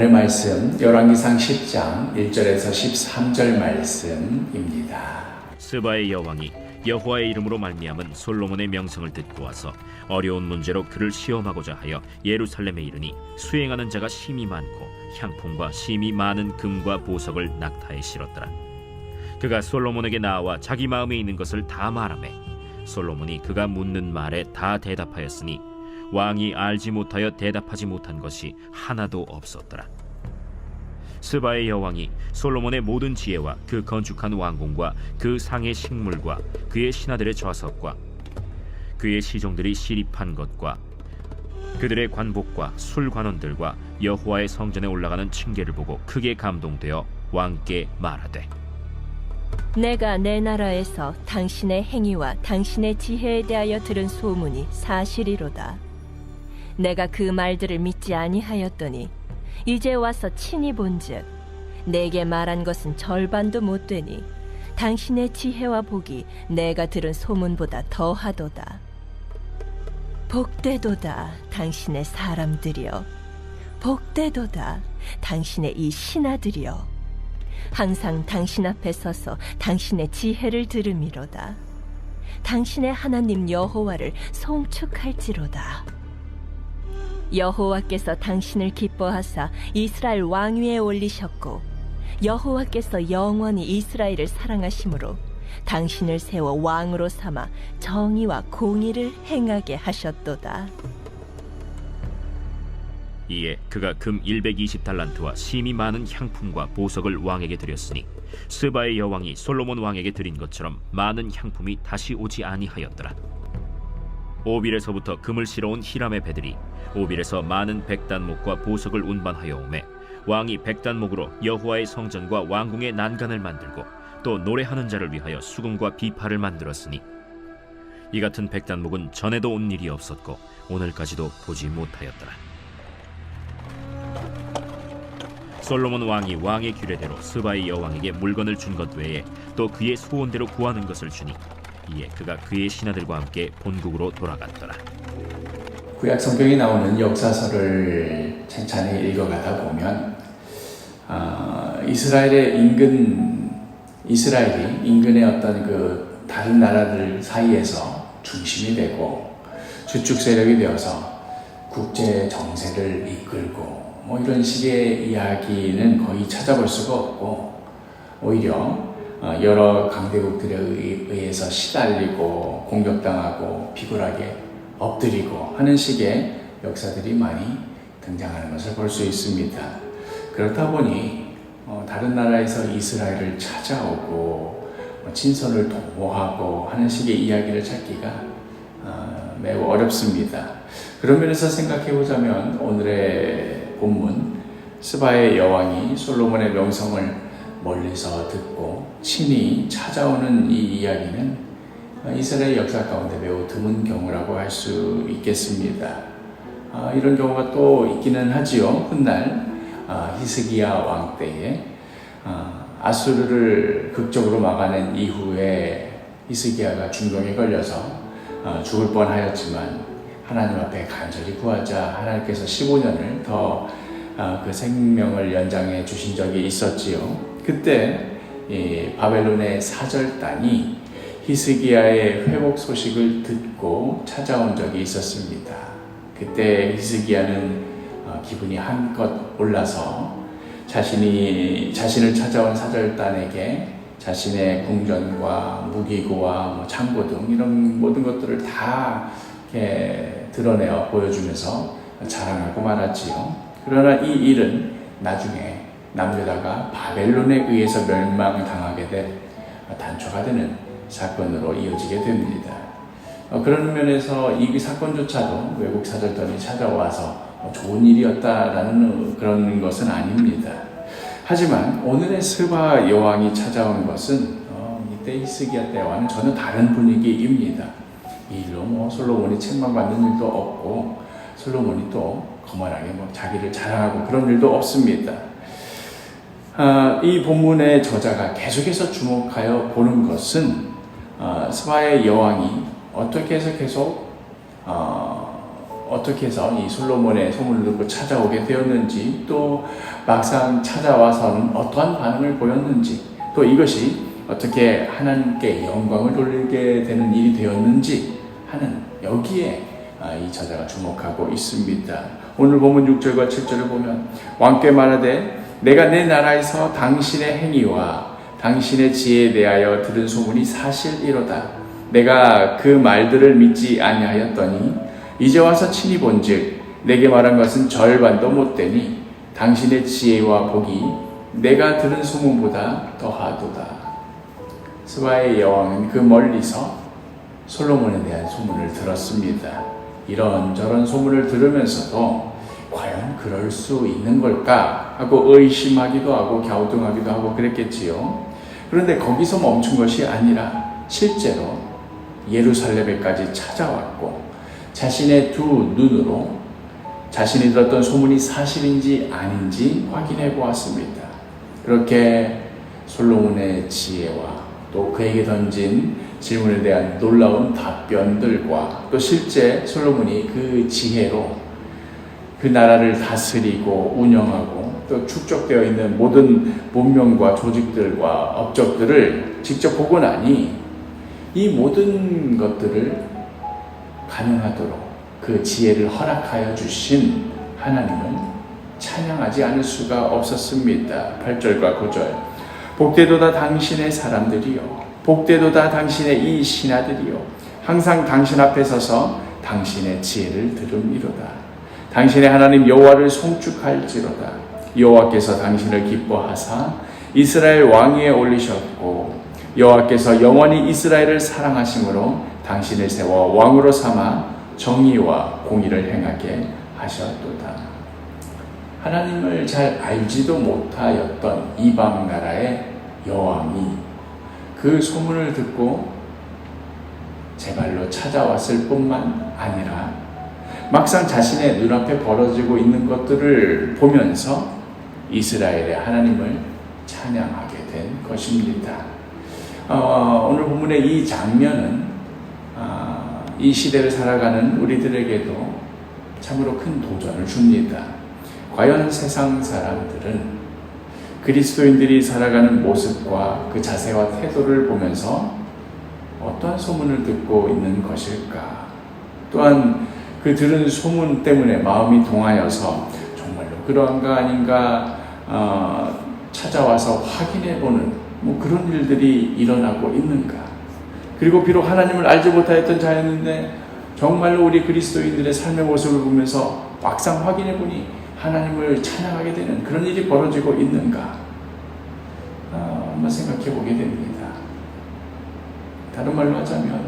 오늘의 말씀 열왕기상 10장 1절에서 13절 말씀입니다. 스바의 여왕이 여호와의 이름으로 말미암은 솔로몬의 명성을 듣고 와서 어려운 문제로 그를 시험하고자 하여 예루살렘에 이르니 수행하는 자가 심히 많고 향품과 심히 많은 금과 보석을 낙타에 실었더라. 그가 솔로몬에게 나와 자기 마음에 있는 것을 다 말하매 솔로몬이 그가 묻는 말에 다 대답하였으니 왕이 알지 못하여 대답하지 못한 것이 하나도 없었더라. 스바의 여왕이 솔로몬의 모든 지혜와 그 건축한 왕궁과 그 상의 식물과 그의 신하들의 좌석과 그의 시종들이 시립한 것과 그들의 관복과 술관원들과 여호와의 성전에 올라가는 층계를 보고 크게 감동되어 왕께 말하되, 내가 내 나라에서 당신의 행위와 당신의 지혜에 대하여 들은 소문이 사실이로다. 내가 그 말들을 믿지 아니하였더니 이제 와서 친히 본즉 내게 말한 것은 절반도 못 되니 당신의 지혜와 복이 내가 들은 소문보다 더하도다. 복되도다 당신의 사람들이여, 복되도다 당신의 이 신하들이여, 항상 당신 앞에 서서 당신의 지혜를 들음이로다. 당신의 하나님 여호와를 송축할지로다. 여호와께서 당신을 기뻐하사 이스라엘 왕위에 올리셨고 여호와께서 영원히 이스라엘을 사랑하심으로 당신을 세워 왕으로 삼아 정의와 공의를 행하게 하셨도다. 이에 그가 금 120달란트와 심히 많은 향품과 보석을 왕에게 드렸으니 스바의 여왕이 솔로몬 왕에게 드린 것처럼 많은 향품이 다시 오지 아니하였더라. 오빌에서부터 금을 실어온 히람의 배들이 오빌에서 많은 백단목과 보석을 운반하여 오매 왕이 백단목으로 여호와의 성전과 왕궁의 난간을 만들고 또 노래하는 자를 위하여 수금과 비파를 만들었으니 이 같은 백단목은 전에도 온 일이 없었고 오늘까지도 보지 못하였더라. 솔로몬 왕이 왕의 규례대로 스바의 여왕에게 물건을 준 것 외에 또 그의 소원대로 구하는 것을 주니 이에 그가 그의 신하들과 함께 본국으로 돌아갔더라. 구약 성경에 나오는 역사서를 찬찬히 읽어가다 보면 이스라엘이 인근의 어떤 그 다른 나라들 사이에서 중심이 되고 주축 세력이 되어서 국제 정세를 이끌고 뭐 이런 식의 이야기는 거의 찾아볼 수가 없고 오히려 여러 강대국들에 의해서 시달리고 공격당하고 비굴하게 엎드리고 하는 식의 역사들이 많이 등장하는 것을 볼 수 있습니다. 그렇다 보니 다른 나라에서 이스라엘을 찾아오고 친선을 도모하고 하는 식의 이야기를 찾기가 매우 어렵습니다. 그런 면에서 생각해 보자면 오늘의 본문 스바의 여왕이 솔로몬의 명성을 멀리서 듣고 친히 찾아오는 이 이야기는 이스라엘 역사 가운데 매우 드문 경우라고 할 수 있겠습니다. 이런 경우가 또 있기는 하지요. 훗날 히스기야 왕 때에 아수르를 극적으로 막아낸 이후에 히스기야가 중병에 걸려서 죽을 뻔하였지만 하나님 앞에 간절히 구하자 하나님께서 15년을 더 그 생명을 연장해 주신 적이 있었지요. 그때 바벨론의 사절단이 히스기야의 회복 소식을 듣고 찾아온 적이 있었습니다. 그때 히스기야는 기분이 한껏 올라서 자신을 찾아온 사절단에게 자신의 궁전과 무기고와 창고 등 이런 모든 것들을 다 이렇게 드러내어 보여주면서 자랑하고 말았지요. 그러나 이 일은 나중에 남유다가 바벨론에 의해서 멸망당하게 된 단초가 되는 사건으로 이어지게 됩니다. 그런 면에서 이 사건조차도 외국 사절단이 찾아와서 좋은 일이었다라는 그런 것은 아닙니다. 하지만 오늘의 스바 여왕이 찾아온 것은 이때 히스기야 때와는 전혀 다른 분위기입니다. 이 일로 솔로몬이 책망받는 일도 없고 솔로몬이 또 거만하게 자기를 자랑하고 그런 일도 없습니다. 이 본문의 저자가 계속해서 주목하여 보는 것은 스바의 여왕이 어떻게 해서 계속 어떻게 해서 이 솔로몬의 소문을 듣고 찾아오게 되었는지, 또 막상 찾아와서는 어떠한 반응을 보였는지, 또 이것이 어떻게 하나님께 영광을 돌리게 되는 일이 되었는지 하는, 여기에 이 저자가 주목하고 있습니다. 오늘 본문 6절과 7절을 보면, 왕께 말하되 내가 내 나라에서 당신의 행위와 당신의 지혜에 대하여 들은 소문이 사실이로다. 내가 그 말들을 믿지 아니하였더니 이제 와서 친히 본즉 내게 말한 것은 절반도 못되니 당신의 지혜와 복이 내가 들은 소문보다 더하도다. 스바의 여왕은 그 멀리서 솔로몬에 대한 소문을 들었습니다. 이런저런 소문을 들으면서도 과연 그럴 수 있는 걸까 하고 의심하기도 하고 갸우뚱하기도 하고 그랬겠지요. 그런데 거기서 멈춘 것이 아니라 실제로 예루살렘에까지 찾아왔고 자신의 두 눈으로 자신이 들었던 소문이 사실인지 아닌지 확인해 보았습니다. 그렇게 솔로몬의 지혜와 또 그에게 던진 질문에 대한 놀라운 답변들과 또 실제 솔로몬이 그 지혜로 그 나라를 다스리고 운영하고 또 축적되어 있는 모든 문명과 조직들과 업적들을 직접 보고 나니 이 모든 것들을 가능하도록 그 지혜를 허락하여 주신 하나님을 찬양하지 않을 수가 없었습니다. 8절과 9절. 복되도다 당신의 사람들이요, 복되도다 당신의 이 신하들이요, 항상 당신 앞에 서서 당신의 지혜를 들음이로다. 당신의 하나님 여호와를 송축할지로다. 여호와께서 당신을 기뻐하사 이스라엘 왕위에 올리셨고 여호와께서 영원히 이스라엘을 사랑하심으로 당신을 세워 왕으로 삼아 정의와 공의를 행하게 하셨도다. 하나님을 잘 알지도 못하였던 이방 나라의 여왕이 그 소문을 듣고 제발로 찾아왔을 뿐만 아니라 막상 자신의 눈앞에 벌어지고 있는 것들을 보면서 이스라엘의 하나님을 찬양하게 된 것입니다. 오늘 본문의 이 장면은 이 시대를 살아가는 우리들에게도 참으로 큰 도전을 줍니다. 과연 세상 사람들은 그리스도인들이 살아가는 모습과 그 자세와 태도를 보면서 어떠한 소문을 듣고 있는 것일까? 또한 그 들은 소문 때문에 마음이 동하여서 정말로 그러한가 아닌가 찾아와서 확인해보는 그런 일들이 일어나고 있는가? 그리고 비록 하나님을 알지 못하였던 자였는데 정말로 우리 그리스도인들의 삶의 모습을 보면서 막상 확인해보니 하나님을 찬양하게 되는 그런 일이 벌어지고 있는가? 한번 생각해보게 됩니다. 다른 말로 하자면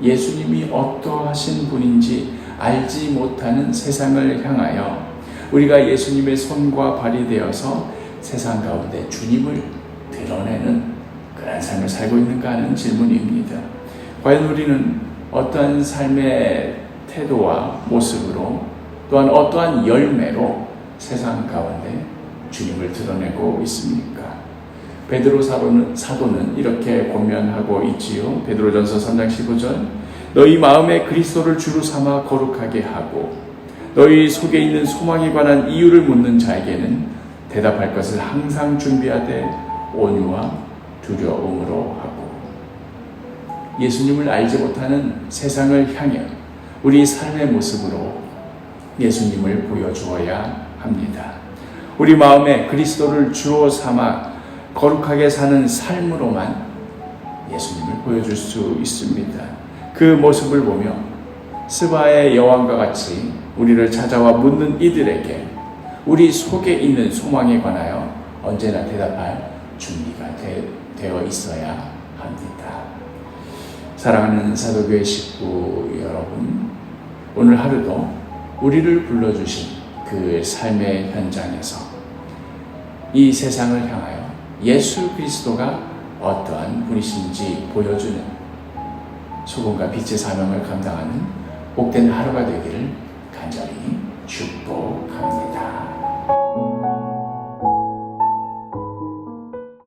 예수님이 어떠하신 분인지 알지 못하는 세상을 향하여 우리가 예수님의 손과 발이 되어서 세상 가운데 주님을 드러내는 그런 삶을 살고 있는가 하는 질문입니다. 과연 우리는 어떠한 삶의 태도와 모습으로 또한 어떠한 열매로 세상 가운데 주님을 드러내고 있습니까? 베드로 사도는 이렇게 권면하고 있지요. 베드로전서 3장 15절. 너희 마음에 그리스도를 주로 삼아 거룩하게 하고 너희 속에 있는 소망에 관한 이유를 묻는 자에게는 대답할 것을 항상 준비하되 온유와 두려움으로 하고. 예수님을 알지 못하는 세상을 향해 우리 삶의 모습으로 예수님을 보여주어야 합니다. 우리 마음에 그리스도를 주로 삼아 거룩하게 사는 삶으로만 예수님을 보여줄 수 있습니다. 그 모습을 보며 스바의 여왕과 같이 우리를 찾아와 묻는 이들에게 우리 속에 있는 소망에 관하여 언제나 대답할 준비가 되어 있어야 합니다. 사랑하는 사도교회 식구 여러분, 오늘 하루도 우리를 불러주신 그 삶의 현장에서 이 세상을 향하여 예수 그리스도가 어떠한 분이신지 보여주는 소금과 빛의 사명을 감당하는 복된 하루가 되기를 간절히 축복합니다.